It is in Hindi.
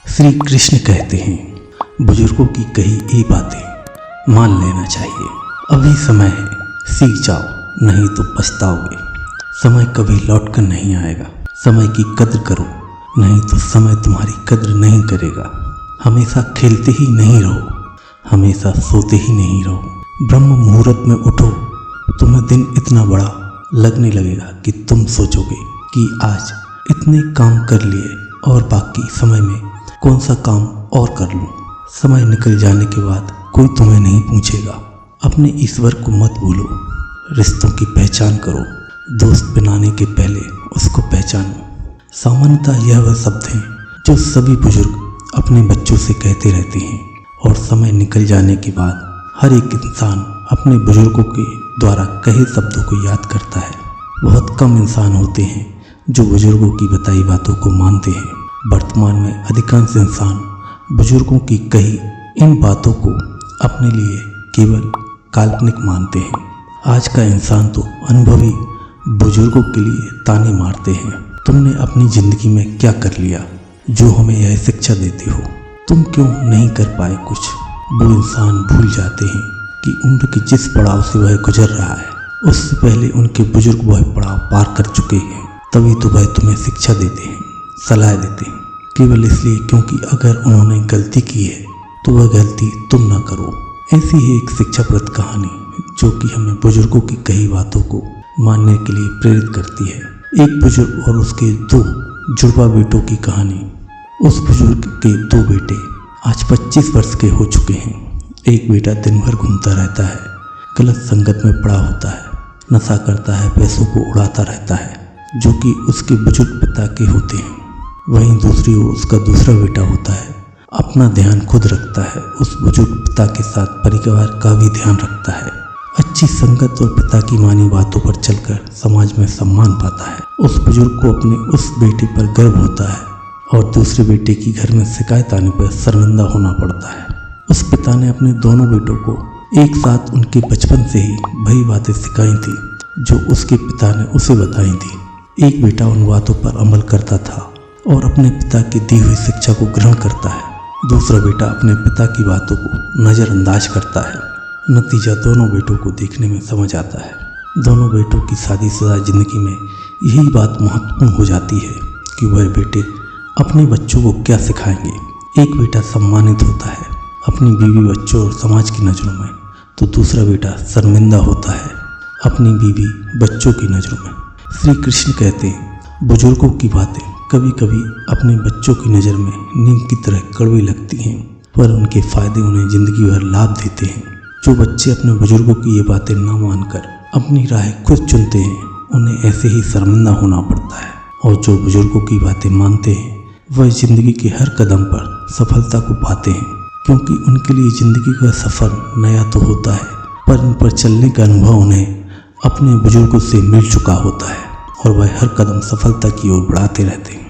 श्री कृष्ण कहते हैं, बुजुर्गों की कही ये बातें मान लेना चाहिए। अभी समय है, सीख जाओ, नहीं तो पछताओगे। समय कभी लौट कर नहीं आएगा। समय की कद्र करो, नहीं तो समय तुम्हारी कद्र नहीं करेगा। हमेशा खेलते ही नहीं रहो, हमेशा सोते ही नहीं रहो। ब्रह्म मुहूर्त में उठो, तुम्हें दिन इतना बड़ा लगने लगेगा कि तुम सोचोगे कि आज इतने काम कर लिए और बाकी समय में कौन सा काम और कर लूं। समय निकल जाने के बाद कोई तुम्हें नहीं पूछेगा। अपने ईश्वर को मत भूलो, रिश्तों की पहचान करो। दोस्त बनाने के पहले उसको पहचानो। सामान्यतः यह वह शब्द हैं जो सभी बुजुर्ग अपने बच्चों से कहते रहते हैं और समय निकल जाने के बाद हर एक इंसान अपने बुजुर्गों के द्वारा कहे शब्दों को याद करता है। बहुत कम इंसान होते हैं जो बुजुर्गों की बताई बातों को मानते हैं। वर्तमान में अधिकांश इंसान बुजुर्गों की कही इन बातों को अपने लिए केवल काल्पनिक मानते हैं। आज का इंसान तो अनुभवी बुजुर्गों के लिए ताने मारते हैं। तुमने अपनी ज़िंदगी में क्या कर लिया जो हमें यह शिक्षा देते हो? तुम क्यों नहीं कर पाए कुछ? वो इंसान भूल जाते हैं कि उम्र के जिस पड़ाव से वह गुजर रहा है उससे पहले उनके बुजुर्ग वह पड़ाव पार कर चुके हैं। तभी तो वह तुम्हें शिक्षा देते हैं, सलाह देते हैं, केवल इसलिए क्योंकि अगर उन्होंने गलती की है तो वह गलती तुम ना करो। ऐसी ही एक शिक्षाप्रद कहानी जो कि हमें बुजुर्गों की कही बातों को मानने के लिए प्रेरित करती है। एक बुजुर्ग और उसके दो जुड़वा बेटों की कहानी। उस बुजुर्ग के दो बेटे आज 25 वर्ष के हो चुके हैं। एक बेटा दिन भर घूमता रहता है, गलत संगत में पड़ा होता है, नशा करता है, पैसों को उड़ाता रहता है जो कि उसके बुजुर्ग पिता के होते हैं। वहीं दूसरी ओर उसका दूसरा बेटा होता है, अपना ध्यान खुद रखता है, उस बुजुर्ग पिता के साथ परिवार का भी ध्यान रखता है, अच्छी संगत और पिता की मानी बातों पर चलकर समाज में सम्मान पाता है। उस बुजुर्ग को अपने उस बेटे पर गर्व होता है और दूसरे बेटे की घर में शिकायत आने पर शर्मिंदा होना पड़ता है। उस पिता ने अपने दोनों बेटों को एक साथ उनके बचपन से ही वही बातें सिखाई थी जो उसके पिता ने उसे बताई थी। एक बेटा उन बातों पर अमल करता था और अपने पिता की दी हुई शिक्षा को ग्रहण करता है। दूसरा बेटा अपने पिता की बातों को नज़रअंदाज करता है। नतीजा दोनों बेटों को देखने में समझ आता है। दोनों बेटों की शादीशुदा जिंदगी में यही बात महत्वपूर्ण हो जाती है कि वह बेटे अपने बच्चों को क्या सिखाएंगे। एक बेटा सम्मानित होता है अपनी बीवी, बच्चों और समाज की नज़रों में, तो दूसरा बेटा शर्मिंदा होता है अपनी बीवी, बच्चों की नज़रों में। श्री कृष्ण कहते हैं, बुजुर्गों की बातें कभी कभी अपने बच्चों की नज़र में नीम की तरह कड़वी लगती हैं, पर उनके फ़ायदे उन्हें ज़िंदगी भर लाभ देते हैं। जो बच्चे अपने बुजुर्गों की ये बातें न मानकर अपनी राह खुद चुनते हैं, उन्हें ऐसे ही शर्मिंदा होना पड़ता है। और जो बुजुर्गों की बातें मानते हैं वह ज़िंदगी के हर कदम पर सफलता को पाते हैं, क्योंकि उनके लिए ज़िंदगी का सफ़र नया तो होता है पर इन पर चलने का अनुभव उन्हें अपने बुजुर्गों से मिल चुका होता है और वह हर कदम सफलता की ओर बढ़ाते रहते हैं।